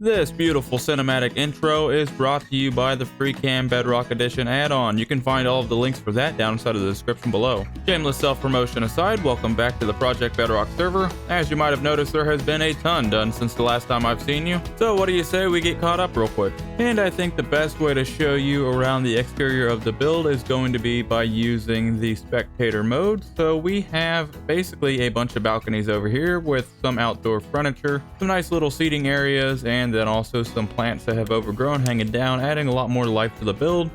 This beautiful cinematic intro is brought to you by the FreeCam Bedrock Edition add-on. You can find all of the links for that down inside of the description below. Shameless self-promotion aside, welcome back to the Project Bedrock server. As you might have noticed, there has been a ton done since the last time I've seen you. So what do you say we get caught up real quick? And I think the best way to show you around the exterior of the build is going to be by using the spectator mode. So we have basically a bunch of balconies over here with some outdoor furniture, some nice little seating areas, and then also some plants that have overgrown hanging down, adding a lot more life to the build.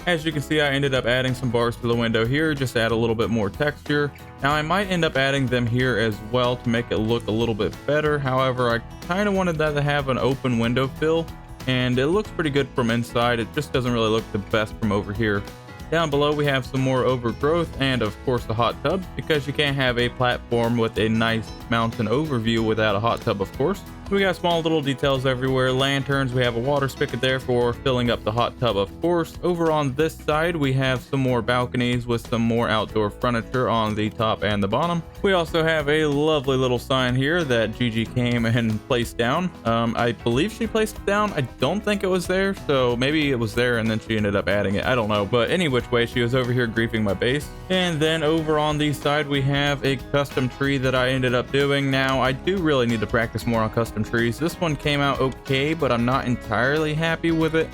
As you can see, I ended up adding some bars to the window here just to add a little bit more texture. Now I might end up adding them here as well to make it look a little bit better. However, I kind of wanted that to have an open window fill, and it looks pretty good from inside. It just doesn't really look the best from over here. Down below we have some more overgrowth and of course a hot tub, because you can't have a platform with a nice mountain overview without a hot tub, of course. We got small little details everywhere, lanterns, we have a water spigot there for filling up the hot tub, of course. Over on this side we have some more balconies with some more outdoor furniture on the top and the bottom. We also have a lovely little sign here that Gigi came and placed down. I believe she placed it down. I don't think it was there, so maybe it was there and then she ended up adding it. I don't know, but any which way, she was over here griefing my base. And then over on the side we have a custom tree that I ended up doing. Now I do really need to practice more on custom trees. This one came out okay, but I'm not entirely happy with it.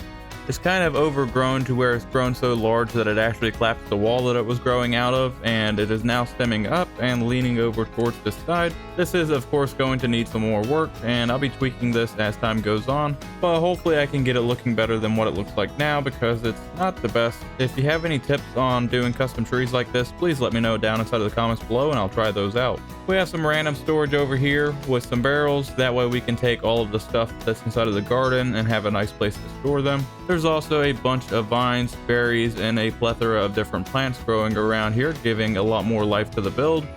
It's kind of overgrown to where it's grown so large that it actually collapsed the wall that it was growing out of, and it is now stemming up and leaning over towards the side. This is of course going to need some more work, and I'll be tweaking this as time goes on, but hopefully I can get it looking better than what it looks like now, because it's not the best. If you have any tips on doing custom trees like this, please let me know down inside of the comments below and I'll try those out. We have some random storage over here with some barrels. That way we can take all of the stuff that's inside of the garden and have a nice place to store them. There's also a bunch of vines, berries, and a plethora of different plants growing around here, giving a lot more life to the build.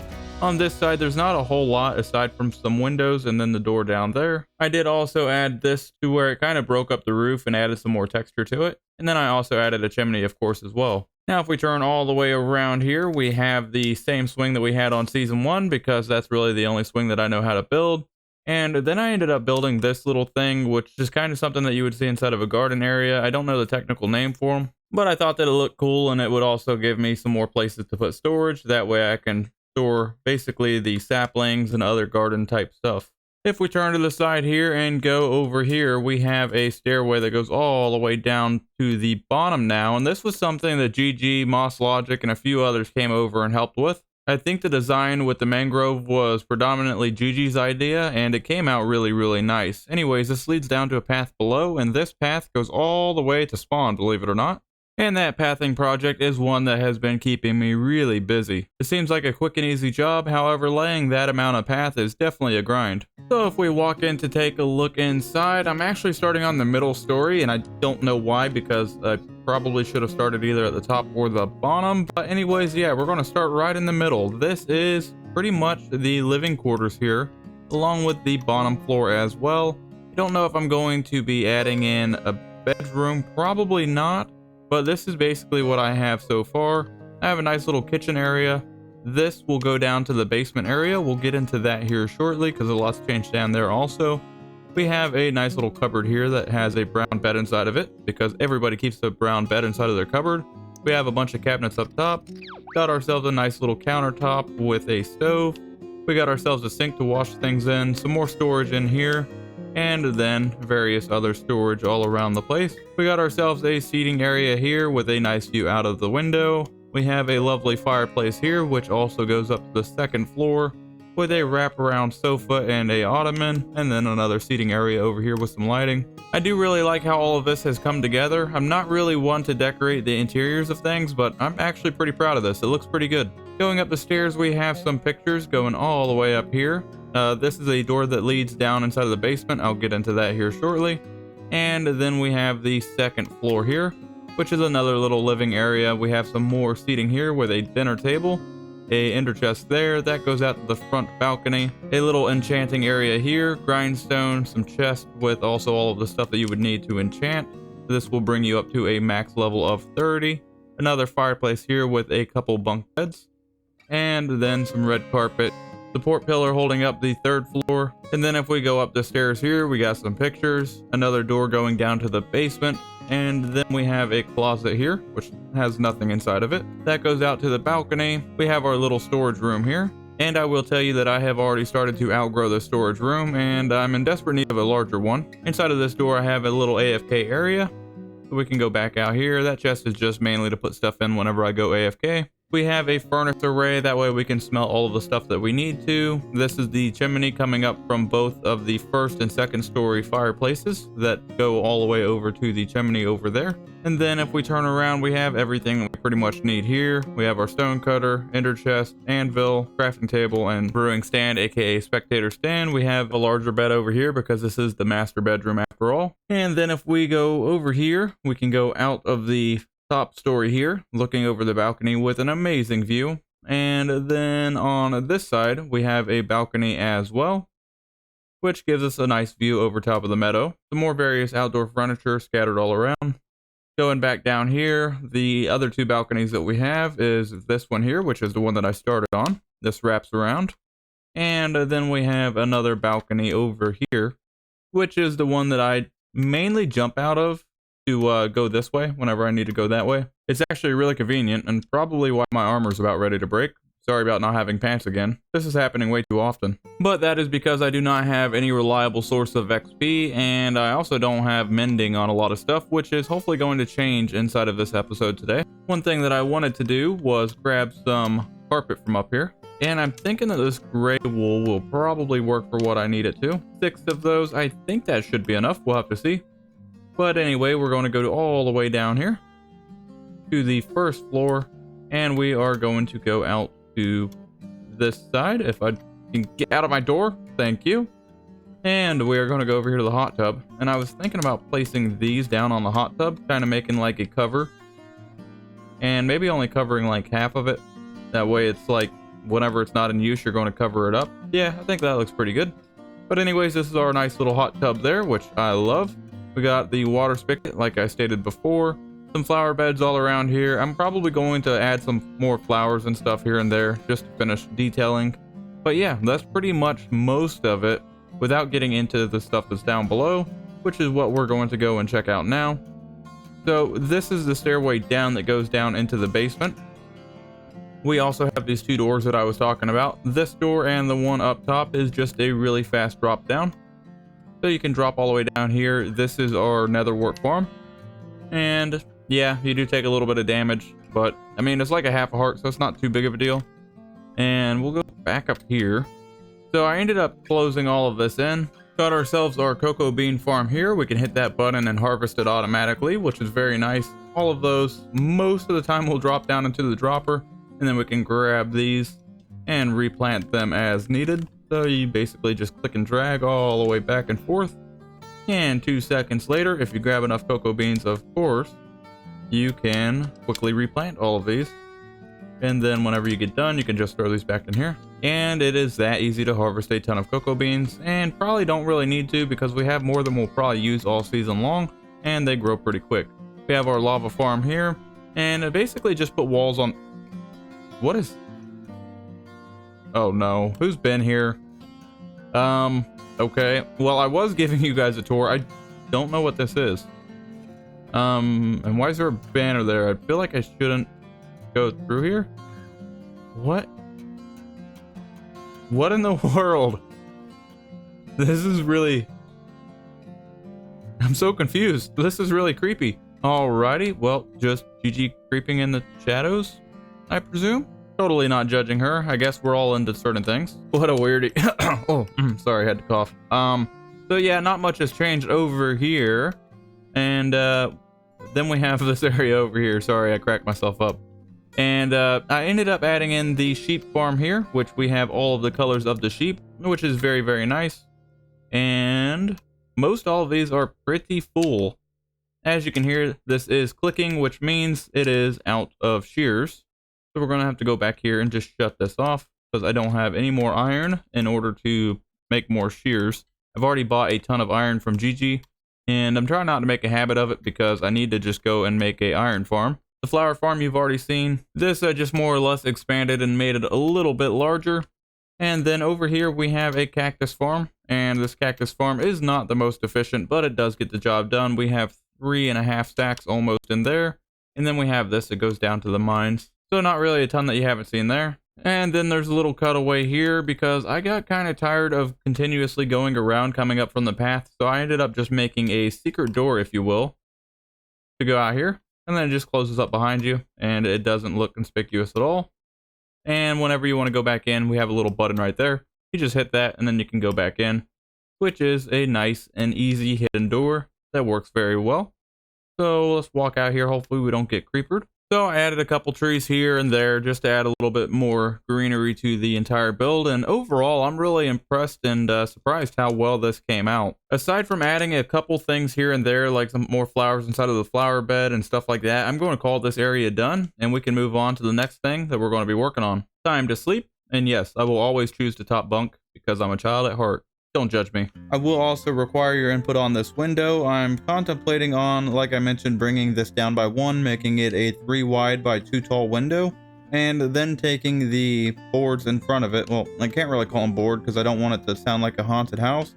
On this side, there's not a whole lot aside from some windows and then the door down there. I did also add this to where it kind of broke up the roof and added some more texture to it. And then I also added a chimney, of course, as well. Now, if we turn all the way around here, we have the same swing that we had on season 1, because that's really the only swing that I know how to build. And then I ended up building this little thing, which is kind of something that you would see inside of a garden area. I don't know the technical name for them, but I thought that it looked cool, and it would also give me some more places to put storage. That way I can store basically the saplings and other garden type stuff. If we turn to the side here and go over here, we have a stairway that goes all the way down to the bottom now. And this was something that GG, MossLogic, and a few others came over and helped with. I think the design with the mangrove was predominantly Gigi's idea, and it came out really, really nice. Anyways, this leads down to a path below, and this path goes all the way to spawn, believe it or not. And that pathing project is one that has been keeping me really busy. It seems like a quick and easy job, however laying that amount of path is definitely a grind. So if we walk in to take a look inside, I'm actually starting on the middle story, and I don't know why, because I probably should have started either at the top or the bottom. But anyways, yeah, we're going to start right in the middle. This is pretty much the living quarters here, along with the bottom floor as well. I don't know if I'm going to be adding in a bedroom, probably not. But this is basically what I have so far. I have a nice little kitchen area. This will go down to the basement area. We'll get into that here shortly, because a lot's changed down there also. We have a nice little cupboard here that has a brown bed inside of it, because everybody keeps a brown bed inside of their cupboard. We have a bunch of cabinets up top. Got ourselves a nice little countertop with a stove. We got ourselves a sink to wash things in. Some more storage in here, and then various other storage all around the place. We got ourselves a seating area here with a nice view out of the window. We have a lovely fireplace here, which also goes up to the second floor with a wraparound sofa and a ottoman, and then another seating area over here with some lighting. I do really like how all of this has come together. I'm not really one to decorate the interiors of things, but I'm actually pretty proud of this. It looks pretty good. Going up the stairs, we have some pictures going all the way up here. This is a door that leads down inside of the basement. I'll get into that here shortly. And then we have the second floor here, which is another little living area. We have some more seating here with a dinner table, a ender chest there that goes out to the front balcony, a little enchanting area here, grindstone, some chests with also all of the stuff that you would need to enchant. This will bring you up to a max level of 30. Another fireplace here with a couple bunk beds, and then some red carpet support pillar holding up the 3rd floor. And then if we go up the stairs here, we got some pictures, another door going down to the basement, and then we have a closet here, which has nothing inside of it. That goes out to the balcony. We have our little storage room here. And I will tell you that I have already started to outgrow the storage room, and I'm in desperate need of a larger one. Inside of this door, I have a little AFK area. So we can go back out here. That chest is just mainly to put stuff in whenever I go AFK. We have a furnace array, that way we can smelt all of the stuff that we need to. This is the chimney coming up from both of the 1st and 2nd story fireplaces that go all the way over to the chimney over there. And then if we turn around, we have everything we pretty much need here. We have our stone cutter, ender chest, anvil, crafting table, and brewing stand, aka spectator stand. We have a larger bed over here because this is the master bedroom after all. And then if we go over here, we can go out of the top story here, looking over the balcony with an amazing view. And then on this side, we have a balcony as well, which gives us a nice view over top of the meadow. Some more various outdoor furniture scattered all around. Going back down here, the other 2 balconies that we have is this one here, which is the one that I started on. This wraps around. And then we have another balcony over here, which is the one that I mainly jump out of to go this way whenever I need to go that way. It's actually really convenient and probably why my armor's about ready to break. Sorry about not having pants again. This is happening way too often. But that is because I do not have any reliable source of XP, and I also don't have mending on a lot of stuff, which is hopefully going to change inside of this episode today. One thing that I wanted to do was grab some carpet from up here, and I'm thinking that this gray wool will probably work for what I need it to. 6 of those, I think that should be enough. We'll have to see. But anyway, we're going to go all the way down here to the 1st floor, and we are going to go out to this side. If I can get out of my door, thank you. And we are going to go over here to the hot tub. And I was thinking about placing these down on the hot tub, kind of making like a cover, and maybe only covering like half of it. That way it's like whenever it's not in use, you're going to cover it up. Yeah, I think that looks pretty good. But anyways, this is our nice little hot tub there, which I love. We got the water spigot, like I stated before. Some flower beds all around here. I'm probably going to add some more flowers and stuff here and there just to finish detailing. But yeah, that's pretty much most of it without getting into the stuff that's down below, which is what we're going to go and check out now. So this is the stairway down that goes down into the basement. We also have these 2 doors that I was talking about. This door and the one up top is just a really fast drop down. So you can drop all the way down here. This is our nether wart farm. And yeah, you do take a little bit of damage, but I mean, it's like a half a heart, so it's not too big of a deal. And we'll go back up here. So I ended up closing all of this in. Got ourselves our cocoa bean farm here. We can hit that button and harvest it automatically, which is very nice. All of those, most of the time, will drop down into the dropper, and then we can grab these and replant them as needed. So you basically just click and drag all the way back and forth. And 2 seconds later, if you grab enough cocoa beans, of course, you can quickly replant all of these. And then whenever you get done, you can just throw these back in here. And it is that easy to harvest a ton of cocoa beans, and probably don't really need to because we have more than we'll probably use all season long, and they grow pretty quick. We have our lava farm here, and basically just put walls on. What is? Oh no, who's been here? Okay, well, I was giving you guys a tour. I don't know what this is. And why is there a banner there? I feel like I shouldn't go through here. What? What in the world? This is really... I'm so confused. This is really creepy. Alrighty, well, just GG creeping in the shadows, I presume? Totally not judging her. I guess we're all into certain things. What a weirdie. Oh, sorry, I had to cough. So yeah, not much has changed over here. And then we have this area over here. Sorry, I cracked myself up. And I ended up adding in the sheep farm here, which we have all of the colors of the sheep, which is very, very nice. And most all of these are pretty full. As you can hear, this is clicking, which means it is out of shears. So we're going to have to go back here and just shut this off because I don't have any more iron in order to make more shears. I've already bought a ton of iron from Gigi, and I'm trying not to make a habit of it because I need to just go and make a iron farm. The flower farm you've already seen. This I just more or less expanded and made it a little bit larger. And then over here we have a cactus farm, and this cactus farm is not the most efficient, but it does get the job done. We have 3.5 stacks almost in there, and then we have this that goes down to the mines. So not really a ton that you haven't seen there. And then there's a little cutaway here because I got kind of tired of continuously going around coming up from the path, so I ended up just making a secret door, if you will, to go out here, and then it just closes up behind you, and it doesn't look conspicuous at all. And whenever you want to go back in, we have a little button right there. You just hit that, and then you can go back in, which is a nice and easy hidden door that works very well. So let's walk out here. Hopefully we don't get creepered. So I added a couple trees here and there just to add a little bit more greenery to the entire build, and overall I'm really impressed and surprised how well this came out. Aside from adding a couple things here and there, like some more flowers inside of the flower bed and stuff like that, I'm going to call this area done, and we can move on to the next thing that we're going to be working on. Time to sleep, and yes, I will always choose the top bunk because I'm a child at heart. Don't judge me. I will also require your input on this window. I'm contemplating on, like I mentioned, bringing this down by 1, making it a 3 wide by 2 tall window, and then taking the boards in front of it. Well, I can't really call them board because I don't want it to sound like a haunted house,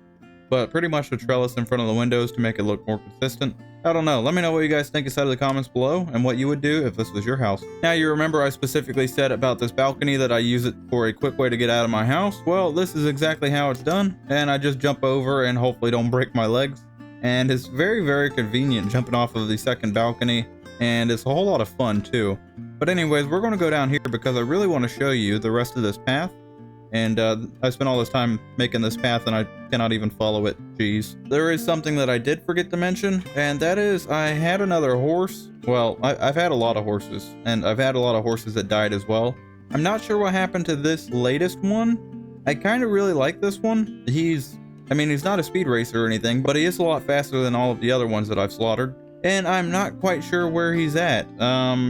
but pretty much the trellis in front of the windows to make it look more consistent. I don't know. Let me know what you guys think inside of the comments below and what you would do if this was your house. Now, you remember I specifically said about this balcony that I use it for a quick way to get out of my house. Well, this is exactly how it's done, and I just jump over and hopefully don't break my legs. And it's very, very convenient jumping off of the second balcony, and it's a whole lot of fun too. But anyways, we're going to go down here because I really want to show you the rest of this path. And I spent all this time making this path and I cannot even follow it. Jeez. There is something that I did forget to mention, and that is I had another horse. Well, I've had a lot of horses, and I've had a lot of horses that died as well. I'm not sure what happened to this latest one. I kind of really like this one. I mean, he's not a speed racer or anything, but he is a lot faster than all of the other ones that I've slaughtered. And I'm not quite sure where he's at.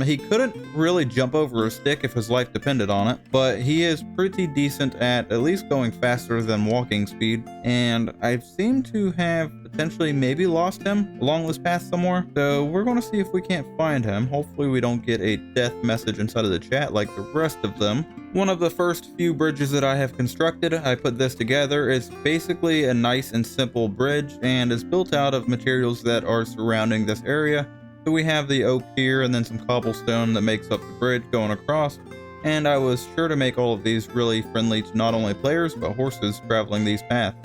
He couldn't really jump over a stick if his life depended on it, but he is pretty decent at least going faster than walking speed. And I seem to have potentially maybe lost him along this path somewhere. So we're going to see if we can't find him. Hopefully we don't get a death message inside of the chat like the rest of them. One of the first few bridges that I have constructed, I put this together. It's basically a nice and simple bridge, and it's built out of materials that are surrounding this area. So we have the oak here and then some cobblestone that makes up the bridge going across. And I was sure to make all of these really friendly to not only players but horses traveling these paths.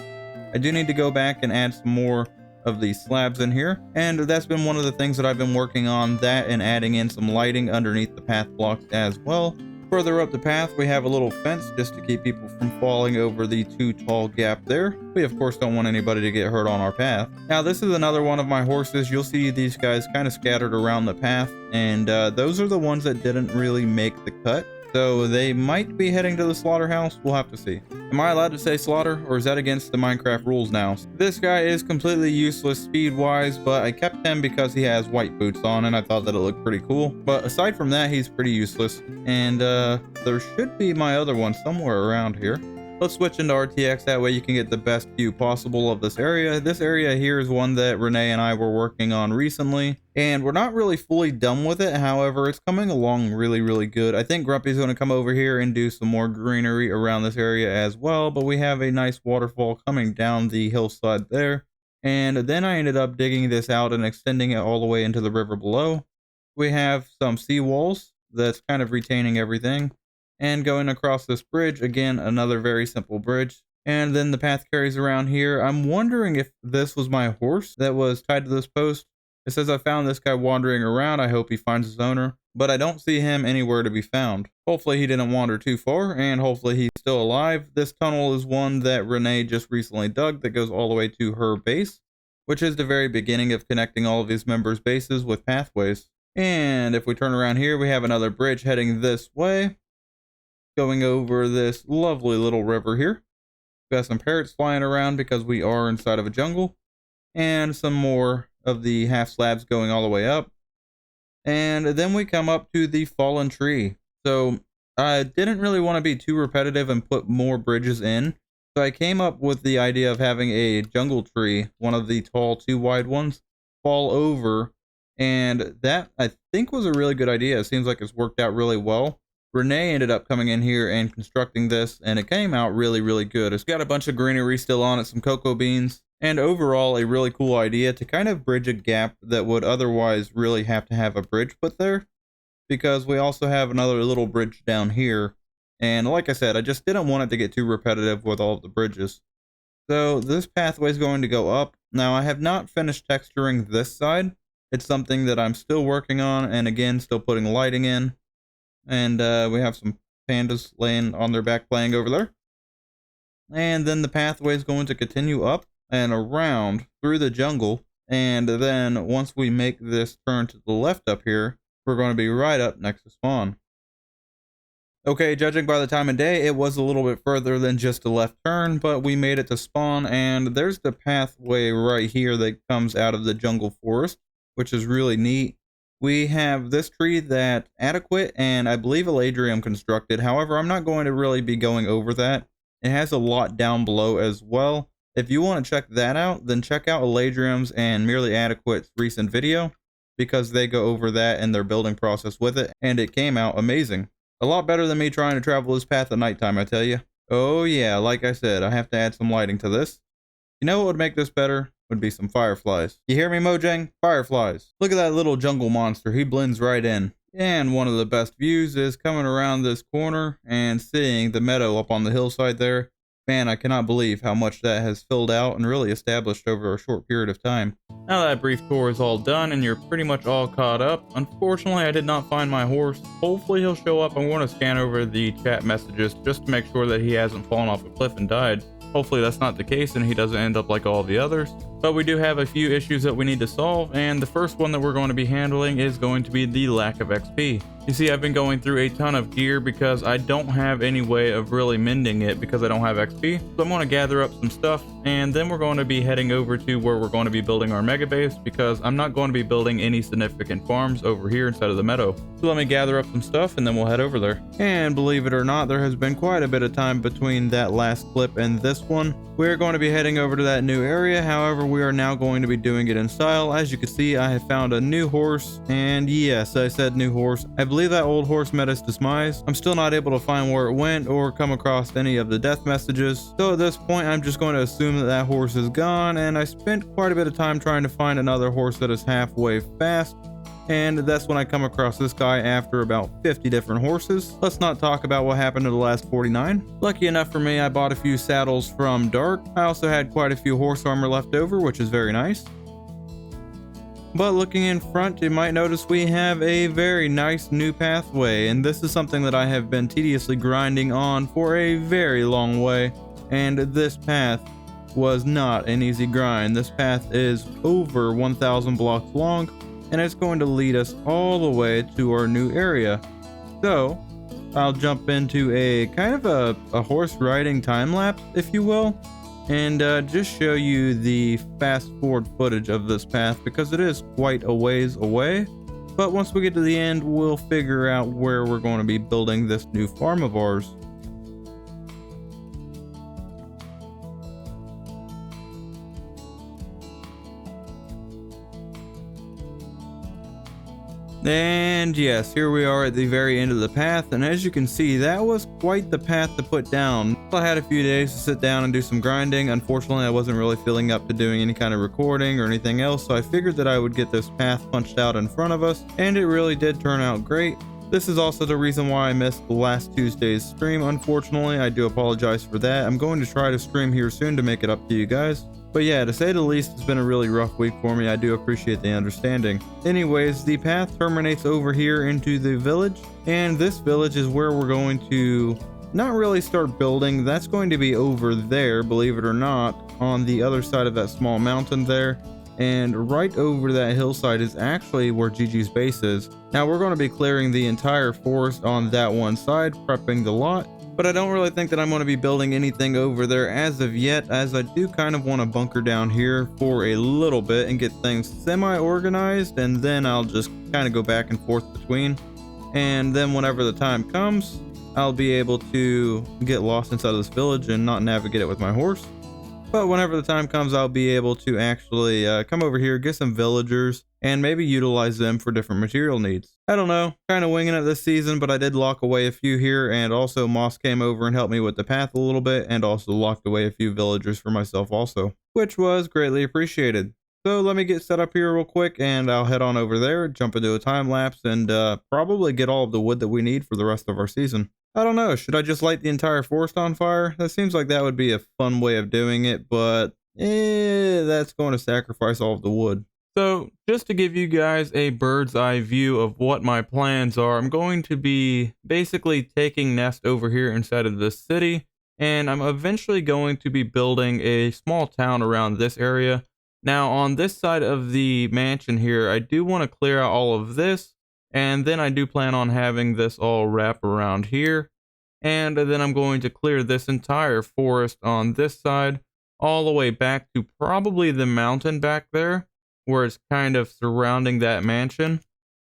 I do need to go back and add some more of these slabs in here, and that's been one of the things that I've been working on, that and adding in some lighting underneath the path blocks as well. Further up the path, we have a little fence just to keep people from falling over the too tall gap there. We of course don't want anybody to get hurt on our path. Now this is another one of my horses. You'll see these guys kind of scattered around the path, and those are the ones that didn't really make the cut. So they might be heading to the slaughterhouse. We'll have to see. Am I allowed to say slaughter, or is that against the Minecraft rules now? This guy is completely useless speed-wise, but I kept him because he has white boots on, and I thought that it looked pretty cool. But aside from that, he's pretty useless. And there should be my other one somewhere around here. Let's switch into RTX, that way you can get the best view possible of this area. This area here is one that Renee and I were working on recently, and we're not really fully done with it. However, it's coming along really, really good. I think Grumpy's going to come over here and do some more greenery around this area as well, but we have a nice waterfall coming down the hillside there. And then I ended up digging this out and extending it all the way into the river below. We have some seawalls that's kind of retaining everything. And going across this bridge, again, another very simple bridge. And then the path carries around here. I'm wondering if this was my horse that was tied to this post. It says I found this guy wandering around. I hope he finds his owner. But I don't see him anywhere to be found. Hopefully he didn't wander too far, and hopefully he's still alive. This tunnel is one that Renee just recently dug that goes all the way to her base, which is the very beginning of connecting all of these members' bases with pathways. And if we turn around here, we have another bridge heading this way, going over this lovely little river here. We've got some parrots flying around because we are inside of a jungle, and some more of the half slabs going all the way up. And then we come up to the fallen tree. So I didn't really want to be too repetitive and put more bridges in, so I came up with the idea of having a jungle tree, one of the tall 2 wide ones, fall over, and that I think was a really good idea. It seems like it's worked out really well. Renee ended up coming in here and constructing this, and it came out really good. It's got a bunch of greenery still on it, some cocoa beans, and overall a really cool idea to kind of bridge a gap that would otherwise really have to have a bridge put there, because we also have another little bridge down here. And like I said, I just didn't want it to get too repetitive with all of the bridges. So this pathway is going to go up. Now I have not finished texturing this side. It's something that I'm still working on, and again, still putting lighting in. And we have some pandas laying on their back playing over there. And then the pathway is going to continue up and around through the jungle. And then once we make this turn to the left up here, we're going to be right up next to spawn. Okay, judging by the time of day, it was a little bit further than just a left turn, but we made it to spawn, and there's the pathway right here that comes out of the jungle forest, which is really neat. We have this tree that Adequate and I believe Alaydriem constructed. However, I'm not going to really be going over that. It has a lot down below as well. If you want to check that out, then check out Alaydriem's and Merely Adequate's recent video, because they go over that and their building process with it, and it came out amazing. A lot better than me trying to travel this path at nighttime, I tell you. Oh yeah, like I said, I have to add some lighting to this. You know what would make this better? Would be some fireflies. You hear me, Mojang? Fireflies. Look at that little jungle monster. He blends right in. And one of the best views is coming around this corner and seeing the meadow up on the hillside there. Man, I cannot believe how much that has filled out and really established over a short period of time. Now that brief tour is all done and you're pretty much all caught up, unfortunately I did not find my horse. Hopefully he'll show up. I'm going to scan over the chat messages just to make sure that he hasn't fallen off a cliff and died. Hopefully that's not the case and he doesn't end up like all the others. But we do have a few issues that we need to solve, and the first one that we're going to be handling is going to be the lack of XP. You see, I've been going through a ton of gear because I don't have any way of really mending it because I don't have XP. So I'm going to gather up some stuff, and then we're going to be heading over to where we're going to be building our mega base, because I'm not going to be building any significant farms over here inside of the meadow. So let me gather up some stuff and then we'll head over there. And believe it or not, there has been quite a bit of time between that last clip and this one. We're going to be heading over to that new area. However, we are now going to be doing it in style. As you can see, I have found a new horse, and yes, I said new horse. I believe that old horse met its demise. I'm still not able to find where it went or come across any of the death messages. So at this point, I'm just going to assume that that horse is gone, and I spent quite a bit of time trying to find another horse that is halfway fast. And that's when I come across this guy after about 50 different horses. Let's not talk about what happened to the last 49. Lucky enough for me, I bought a few saddles from Dark. I also had quite a few horse armor left over, which is very nice. But looking in front, you might notice we have a very nice new pathway, and this is something that I have been tediously grinding on for a very long way. And this path was not an easy grind. This path is over 1,000 blocks long, and it's going to lead us all the way to our new area. So I'll jump into a kind of a horse riding time lapse, if you will, and just show you the fast forward footage of this path, because it is quite a ways away. But once we get to the end, we'll figure out where we're going to be building this new farm of ours. And yes, here we are at the very end of the path, and as you can see, that was quite the path to put down. I had a few days to sit down and do some grinding. Unfortunately, I wasn't really feeling up to doing any kind of recording or anything else, so I figured that I would get this path punched out in front of us, and it really did turn out great. This is also the reason why I missed last Tuesday's stream. Unfortunately, I do apologize for that. I'm going to try to stream here soon to make it up to you guys. But yeah, to say the least, it's been a really rough week for me. I do appreciate the understanding. Anyways, the path terminates over here into the village, and this village is where we're going to not really start building. That's going to be over there, believe it or not, on the other side of that small mountain there. And right over that hillside is actually where Gigi's base is. Now we're going to be clearing the entire forest on that one side, prepping the lot. But I don't really think that I'm going to be building anything over there as of yet, as I do kind of want to bunker down here for a little bit and get things semi-organized, and then I'll just kind of go back and forth between. And then whenever the time comes, I'll be able to get lost inside of this village and not navigate it with my horse. But whenever the time comes, I'll be able to actually come over here, get some villagers, and maybe utilize them for different material needs. I don't know, kind of winging it this season, but I did lock away a few here, and also Moss came over and helped me with the path a little bit, and also locked away a few villagers for myself also, which was greatly appreciated. So let me get set up here real quick, and I'll head on over there, jump into a time lapse, and probably get all of the wood that we need for the rest of our season. I don't know, should I just light the entire forest on fire? That seems like that would be a fun way of doing it, but that's going to sacrifice all of the wood. So just to give you guys a bird's eye view of what my plans are, I'm going to be basically taking Nest over here inside of this city, and I'm eventually going to be building a small town around this area. Now on this side of the mansion here, I do want to clear out all of this, and then I do plan on having this all wrap around here. And then I'm going to clear this entire forest on this side, all the way back to probably the mountain back there, where it's kind of surrounding that mansion.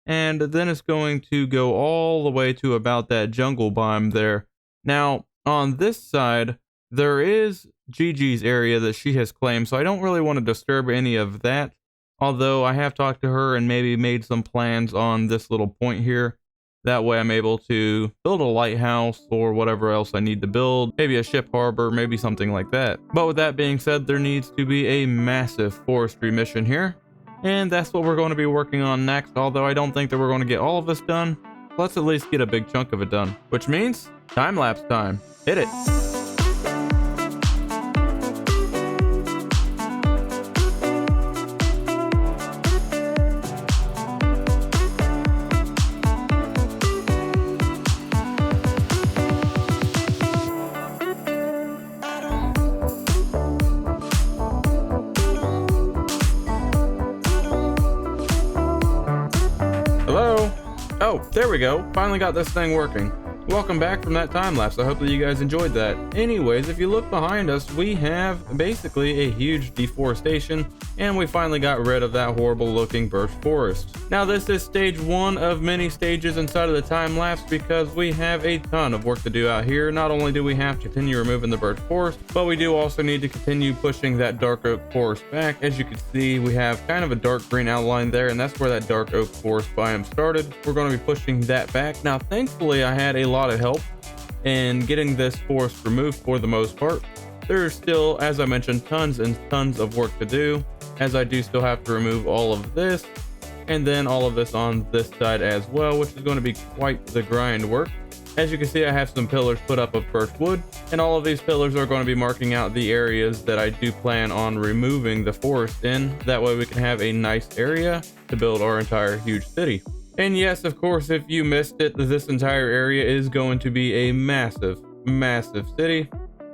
And then it's going to go all the way to about that jungle biome there. Now, on this side, there is Gigi's area that she has claimed, so I don't really want to disturb any of that. Although I have talked to her and maybe made some plans on this little point here. That way I'm able to build a lighthouse or whatever else I need to build. Maybe a ship harbor, maybe something like that. But with that being said, there needs to be a massive forestry mission here. And that's what we're going to be working on next. Although I don't think that we're going to get all of this done. Let's at least get a big chunk of it done. Which means time-lapse time. Hit it. Oh, there we go. Finally got this thing working. Welcome back from that time lapse. I hope that you guys enjoyed that. Anyways, if you look behind us, we have basically a huge deforestation, and we finally got rid of that horrible looking birch forest. Now this is stage 1 of many stages inside of the time lapse because we have a ton of work to do out here. Not only do we have to continue removing the birch forest, but we do also need to continue pushing that dark oak forest back. As you can see, we have kind of a dark green outline there, and that's where that dark oak forest biome started. We're going to be pushing that back. Now thankfully I had a lot of help in getting this forest removed for the most part. There's still, as I mentioned, tons and tons of work to do, as I do still have to remove all of this and then all of this on this side as well, which is going to be quite the grind work. As you can see, I have some pillars put up of birch wood, and all of these pillars are going to be marking out the areas that I do plan on removing the forest in. That way we can have a nice area to build our entire huge city. And yes, of course, if you missed it, this entire area is going to be a massive, massive city.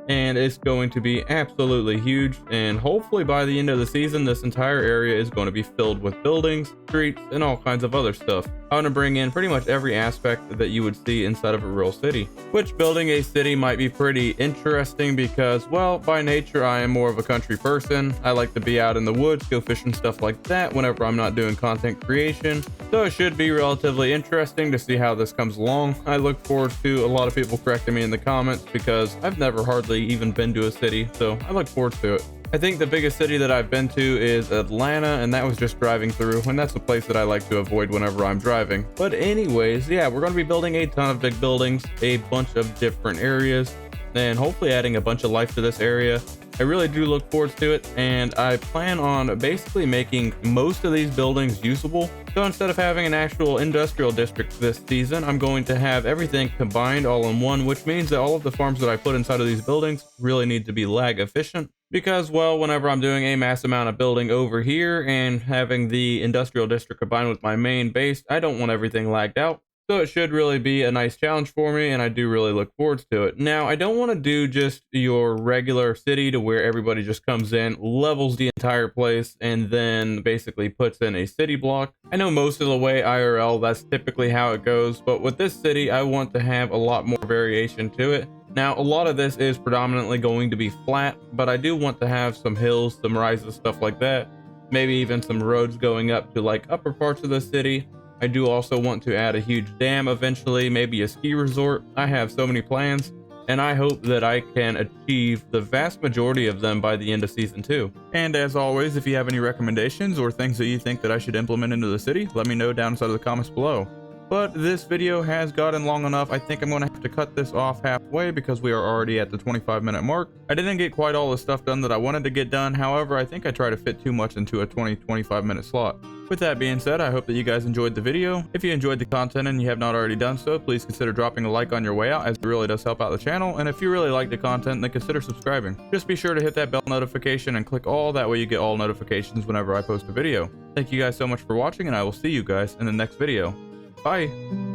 And it's going to be absolutely huge. And hopefully by the end of the season, this entire area is going to be filled with buildings, streets, and all kinds of other stuff. I want to bring in pretty much every aspect that you would see inside of a real city. Which building a city might be pretty interesting because, well, by nature, I am more of a country person. I like to be out in the woods, go fishing, stuff like that whenever I'm not doing content creation. So it should be relatively interesting to see how this comes along. I look forward to a lot of people correcting me in the comments because I've never hardly even been to a city, so I look forward to it. I think the biggest city that I've been to is Atlanta, and that was just driving through, and that's a place that I like to avoid whenever I'm driving. But anyways, yeah, we're going to be building a ton of big buildings, a bunch of different areas, and hopefully adding a bunch of life to this area. I really do look forward to it, and I plan on basically making most of these buildings usable. So instead of having an actual industrial district this season, I'm going to have everything combined all in one, which means that all of the farms that I put inside of these buildings really need to be lag efficient. Because, well, whenever I'm doing a mass amount of building over here and having the industrial district combined with my main base, I don't want everything lagged out. So it should really be a nice challenge for me, and I do really look forward to it. Now, I don't want to do just your regular city to where everybody just comes in, levels the entire place, and then basically puts in a city block. I know most of the way IRL, that's typically how it goes, but with this city, I want to have a lot more variation to it. Now, a lot of this is predominantly going to be flat, but I do want to have some hills, some rises, stuff like that. Maybe even some roads going up to like upper parts of the city. I do also want to add a huge dam eventually, maybe a ski resort. I have so many plans, and I hope that I can achieve the vast majority of them by the end of Season 2. And as always, if you have any recommendations or things that you think that I should implement into the city, let me know down inside of the comments below. But this video has gotten long enough. I think I'm going to have to cut this off halfway because we are already at the 25-minute mark. I didn't get quite all the stuff done that I wanted to get done. However, I think I tried to fit too much into a 20-25 minute slot. With that being said, I hope that you guys enjoyed the video. If you enjoyed the content and you have not already done so, please consider dropping a like on your way out, as it really does help out the channel. And if you really like the content, then consider subscribing. Just be sure to hit that bell notification and click all, that way you get all notifications whenever I post a video. Thank you guys so much for watching, and I will see you guys in the next video. Bye!